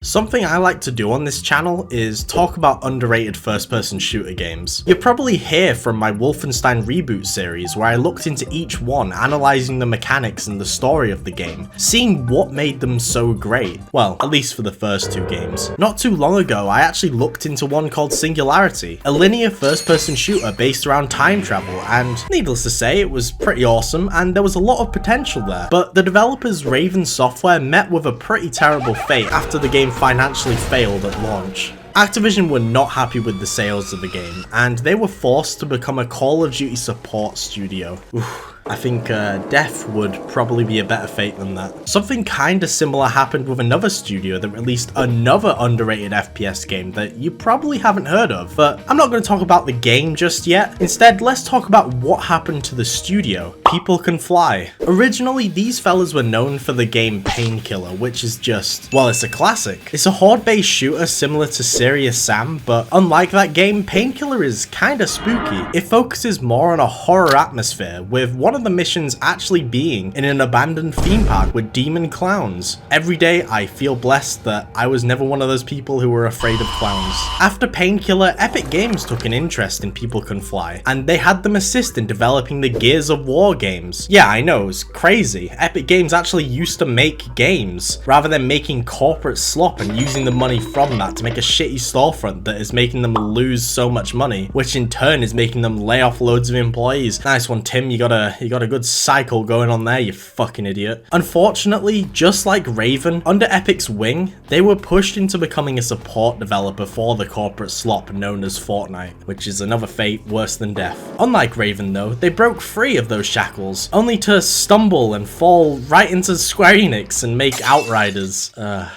Something I like to do on this channel is talk about underrated first-person shooter games. You'll probably hear from my Wolfenstein Reboot series where I looked into each one, analysing the mechanics and the story of the game, seeing what made them so great. Well, at least for the first two games. Not too long ago, I actually looked into one called Singularity, a linear first-person shooter based around time travel, and needless to say, it was pretty awesome and there was a lot of potential there. But the developers Raven Software met with a pretty terrible fate after the game financially failed at launch. Activision were not happy with the sales of the game, and they were forced to become a Call of Duty support studio. Oof. I think death would probably be a better fate than that. Something kinda similar happened with another studio that released another underrated FPS game that you probably haven't heard of, but I'm not going to talk about the game just yet. Instead, let's talk about what happened to the studio. People Can Fly. Originally, these fellas were known for the game Painkiller, which is just, well, it's a classic. It's a horde-based shooter similar to Serious Sam, but unlike that game, Painkiller is kinda spooky. It focuses more on a horror atmosphere, with one of the missions actually being in an abandoned theme park with demon clowns. Every day I feel blessed that I was never one of those people who were afraid of clowns. After Painkiller, Epic Games took an interest in People Can Fly, and they had them assist in developing the Gears of War games. Yeah, I know, it's crazy. Epic Games actually used to make games, rather than making corporate slop and using the money from that to make a shitty storefront that is making them lose so much money, which in turn is making them lay off loads of employees. Nice one, Tim, you got a good cycle going on there, you fucking idiot. Unfortunately, just like Raven, under Epic's wing, they were pushed into becoming a support developer for the corporate slop known as Fortnite, which is another fate worse than death. Unlike Raven though, they broke free of those shackles, only to stumble and fall right into Square Enix and make Outriders.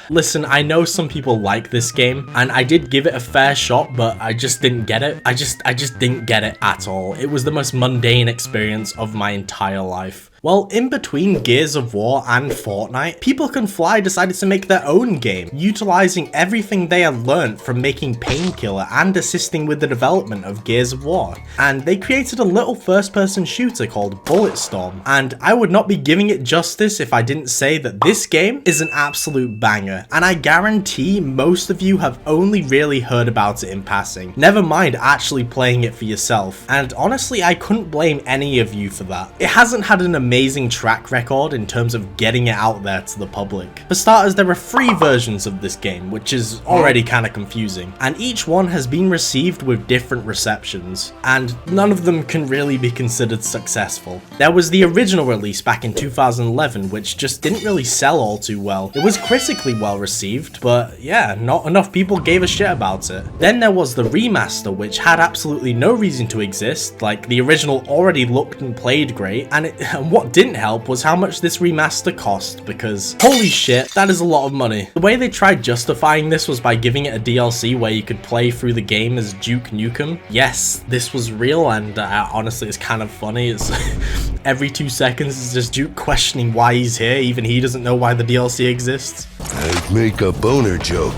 Listen, I know some people like this game, and I did give it a fair shot, but I just didn't get it. I just didn't get it at all. It was the most mundane experience of my entire life. Well, in between Gears of War and Fortnite, People Can Fly decided to make their own game, utilizing everything they had learned from making Painkiller and assisting with the development of Gears of War. And they created a little first-person shooter called Bulletstorm, and I would not be giving it justice if I didn't say that this game is an absolute banger, and I guarantee most of you have only really heard about it in passing, never mind actually playing it for yourself. And honestly, I couldn't blame any of you for that. It hasn't had an amazing track record in terms of getting it out there to the public. For starters, there are 3 versions of this game, which is already kind of confusing, and each one has been received with different receptions, and none of them can really be considered successful. There was the original release back in 2011, which just didn't really sell all too well. It was critically well received, but yeah, not enough people gave a shit about it. Then there was the remaster, which had absolutely no reason to exist, like the original already looked and played great, and what didn't help was how much this remaster cost, because holy shit, that is a lot of money. The way they tried justifying this was by giving it a DLC where you could play through the game as Duke Nukem. Yes, this was real, and honestly it's kind of funny. It's every 2 seconds is just Duke questioning why he's here, even he doesn't know why the DLC exists. I'd make a boner joke,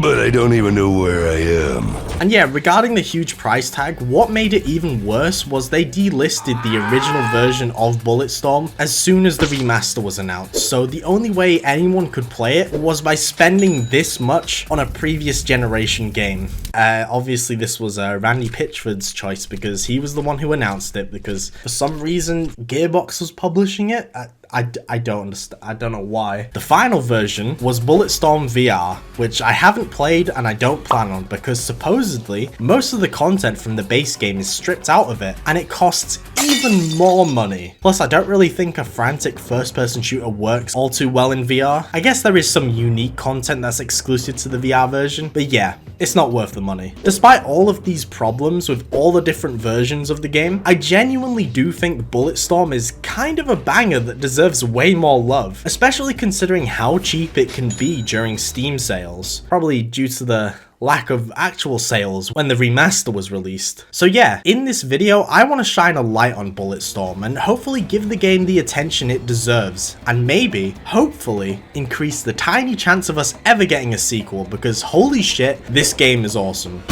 but I don't even know where I am. And yeah, regarding the huge price tag, what made it even worse was they delisted the original version of Bulletstorm as soon as the remaster was announced, so the only way anyone could play it was by spending this much on a previous generation game. Obviously this was Randy Pitchford's choice because he was the one who announced it, because for some reason Gearbox was publishing it. I don't understand. I don't know why. The final version was Bulletstorm VR, which I haven't played and I don't plan on, because supposedly most of the content from the base game is stripped out of it, and it costs even more money. Plus, I don't really think a frantic first-person shooter works all too well in VR. I guess there is some unique content that's exclusive to the VR version, but yeah, it's not worth the money. Despite all of these problems with all the different versions of the game, I genuinely do think Bulletstorm is kind of a banger that deserves way more love, especially considering how cheap it can be during Steam sales, probably due to the lack of actual sales when the remaster was released. So yeah, in this video, I want to shine a light on Bulletstorm and hopefully give the game the attention it deserves, and maybe, hopefully, increase the tiny chance of us ever getting a sequel, because holy shit, this game is awesome.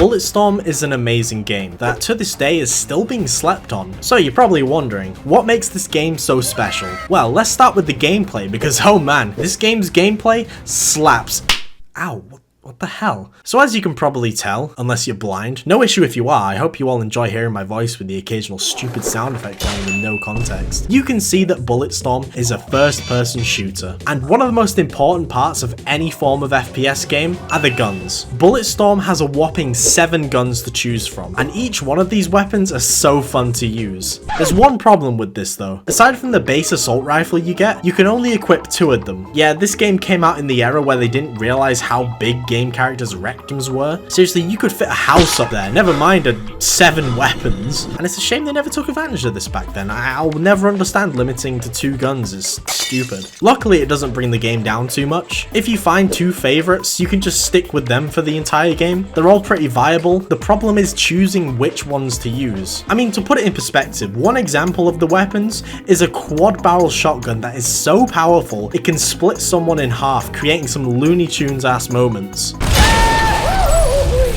Bulletstorm is an amazing game that to this day is still being slept on. So you're probably wondering, what makes this game so special? Well, let's start with the gameplay because oh man, this game's gameplay slaps. Ow, what the hell? So as you can probably tell, unless you're blind, no issue if you are, I hope you all enjoy hearing my voice with the occasional stupid sound effect playing with no context. You can see that Bulletstorm is a first-person shooter, and one of the most important parts of any form of FPS game are the guns. Bulletstorm has a whopping 7 guns to choose from, and each one of these weapons are so fun to use. There's one problem with this though. Aside from the base assault rifle you get, you can only equip 2 of them. Yeah, this game came out in the era where they didn't realize how big game characters' rectums were. Seriously, you could fit a house up there, never mind 7 weapons. And it's a shame they never took advantage of this back then. I'll never understand limiting to 2 guns is stupid. Luckily, it doesn't bring the game down too much. If you find 2 favorites, you can just stick with them for the entire game. They're all pretty viable. The problem is choosing which ones to use. I mean, to put it in perspective, one example of the weapons is a quad barrel shotgun that is so powerful it can split someone in half, creating some Looney Tunes ass moments.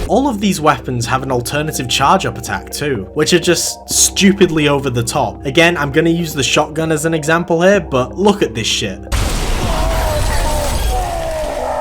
All of these weapons have an alternative charge-up attack too, which are just stupidly over the top. Again, I'm gonna use the shotgun as an example here, but look at this shit.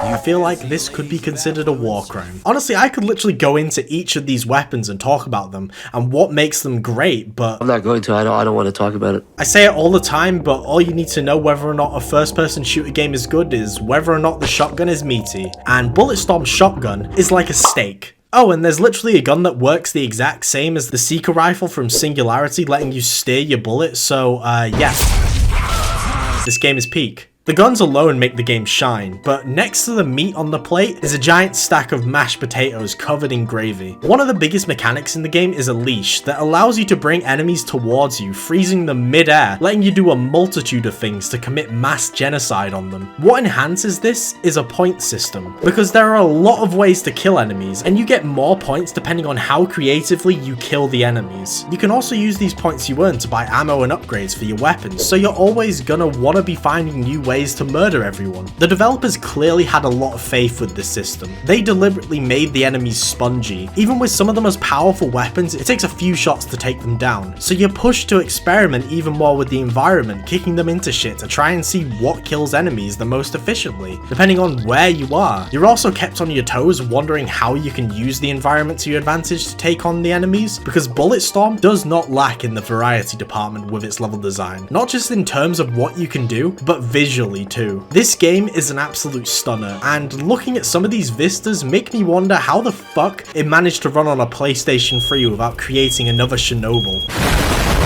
You feel like this could be considered a war crime? Honestly, I could literally go into each of these weapons and talk about them and what makes them great, but I'm not going to. I don't want to talk about it. I say it all the time, but all you need to know whether or not a first-person shooter game is good is whether or not the shotgun is meaty. And Bulletstorm's shotgun is like a steak. Oh, and there's literally a gun that works the exact same as the Seeker rifle from Singularity, letting you steer your bullets, so yeah. This game is peak. The guns alone make the game shine, but next to the meat on the plate is a giant stack of mashed potatoes covered in gravy. One of the biggest mechanics in the game is a leash that allows you to bring enemies towards you, freezing them mid-air, letting you do a multitude of things to commit mass genocide on them. What enhances this is a point system, because there are a lot of ways to kill enemies, and you get more points depending on how creatively you kill the enemies. You can also use these points you earn to buy ammo and upgrades for your weapons, so you're always gonna want to be finding new ways to murder everyone. The developers clearly had a lot of faith with this system. They deliberately made the enemies spongy. Even with some of the most powerful weapons, it takes a few shots to take them down. So you're pushed to experiment even more with the environment, kicking them into shit to try and see what kills enemies the most efficiently, depending on where you are. You're also kept on your toes wondering how you can use the environment to your advantage to take on the enemies, because Bulletstorm does not lack in the variety department with its level design. Not just in terms of what you can do, but visually too. This game is an absolute stunner, and looking at some of these vistas make me wonder how the fuck it managed to run on a PlayStation 3 without creating another Chernobyl.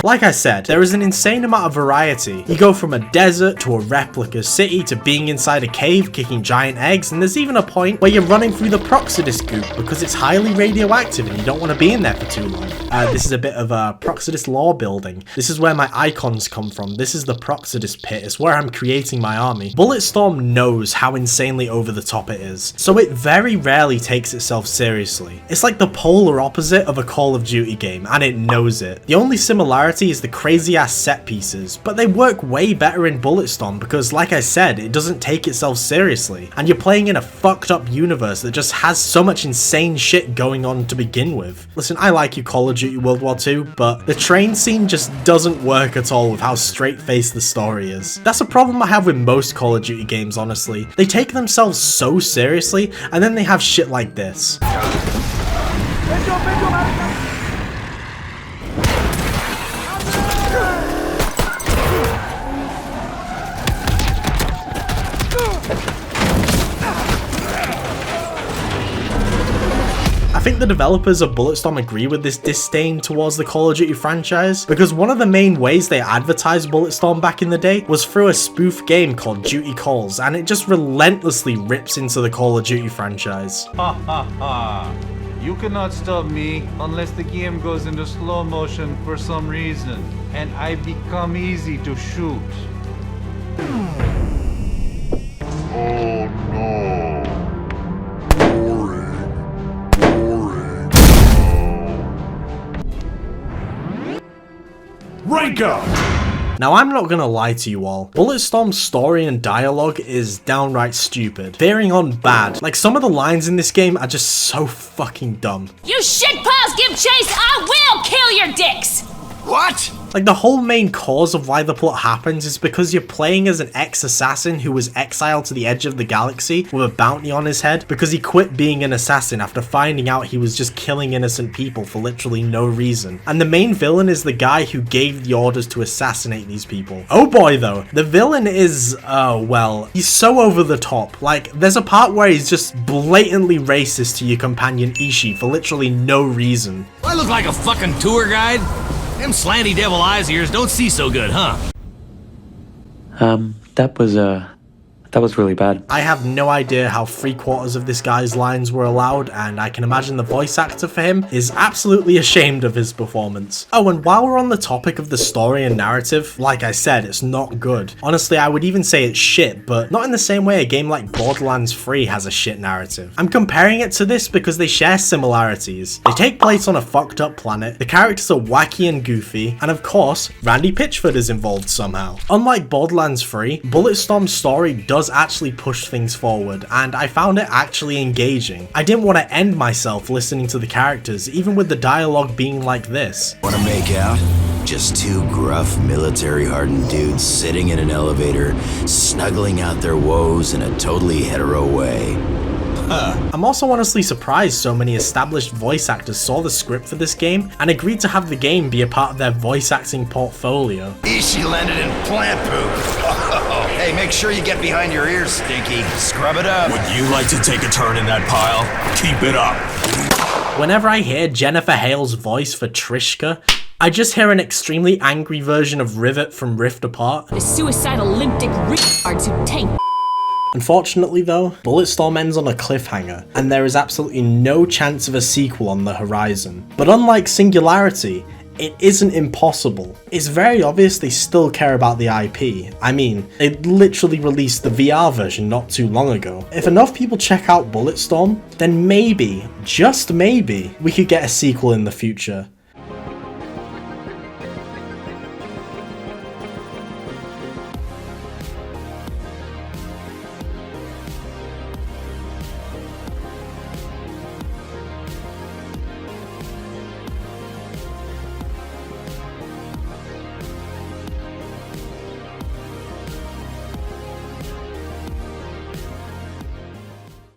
Like I said, there is an insane amount of variety. You go from a desert to a replica city to being inside a cave kicking giant eggs, and there's even a point where you're running through the Proxidist goop because it's highly radioactive and you don't want to be in there for too long. This is a bit of a Proxidist lore building. This is where my icons come from. This is the Proxidist pit. It's where I'm creating my army. Bulletstorm knows how insanely over the top it is, so it very rarely takes itself seriously. It's like the polar opposite of a Call of Duty game, and it knows it. The only similarity is the crazy ass set pieces, but they work way better in Bulletstorm because, like I said, it doesn't take itself seriously, and you're playing in a fucked up universe that just has so much insane shit going on to begin with. Listen, I like you Call of Duty World War II, but the train scene just doesn't work at all with how straight-faced the story is. That's a problem I have with most Call of Duty games, honestly. They take themselves so seriously, and then they have shit like this. I think the developers of Bulletstorm agree with this disdain towards the Call of Duty franchise, because one of the main ways they advertised Bulletstorm back in the day was through a spoof game called Duty Calls, and it just relentlessly rips into the Call of Duty franchise. Ha ha ha. You cannot stop me unless the game goes into slow motion for some reason, and I become easy to shoot. Oh no. Rank up! Now I'm not gonna lie to you all, Bulletstorm's story and dialogue is downright stupid, veering on bad. Like some of the lines in this game are just so fucking dumb. You shitballs give chase, I will kill your dicks! What? Like the whole main cause of why the plot happens is because you're playing as an ex-assassin who was exiled to the edge of the galaxy with a bounty on his head because he quit being an assassin after finding out he was just killing innocent people for literally no reason. And the main villain is the guy who gave the orders to assassinate these people. Oh boy though, the villain is, well, he's so over the top. Like there's a part where he's just blatantly racist to your companion Ishi for literally no reason. I look like a fucking tour guide? Them slanty devil eyes of yours don't see so good, huh? That was really bad. I have no idea how 3/4 of this guy's lines were allowed, and I can imagine the voice actor for him is absolutely ashamed of his performance. Oh, and while we're on the topic of the story and narrative, like I said, it's not good. Honestly, I would even say it's shit, but not in the same way a game like Borderlands 3 has a shit narrative. I'm comparing it to this because they share similarities. They take place on a fucked up planet, the characters are wacky and goofy, and of course, Randy Pitchford is involved somehow. Unlike Borderlands 3, Bulletstorm's story does actually push things forward, and I found it actually engaging. I didn't want to end myself listening to the characters, even with the dialogue being like this. Wanna make out? Just two gruff, military-hardened dudes sitting in an elevator, snuggling out their woes in a totally hetero way. I'm also honestly surprised so many established voice actors saw the script for this game and agreed to have the game be a part of their voice acting portfolio. Ishi landed in plant poop. Hey, make sure you get behind your ears, Stinky. Scrub it up. Would you like to take a turn in that pile? Keep it up. Whenever I hear Jennifer Hale's voice for Trishka, I just hear an extremely angry version of Rivet from Rift Apart. The suicidal limptic retards who tank. Unfortunately though, Bulletstorm ends on a cliffhanger, and there is absolutely no chance of a sequel on the horizon. But unlike Singularity, it isn't impossible. It's very obvious they still care about the IP. I mean, they literally released the VR version not too long ago. If enough people check out Bulletstorm, then maybe, just maybe, we could get a sequel in the future.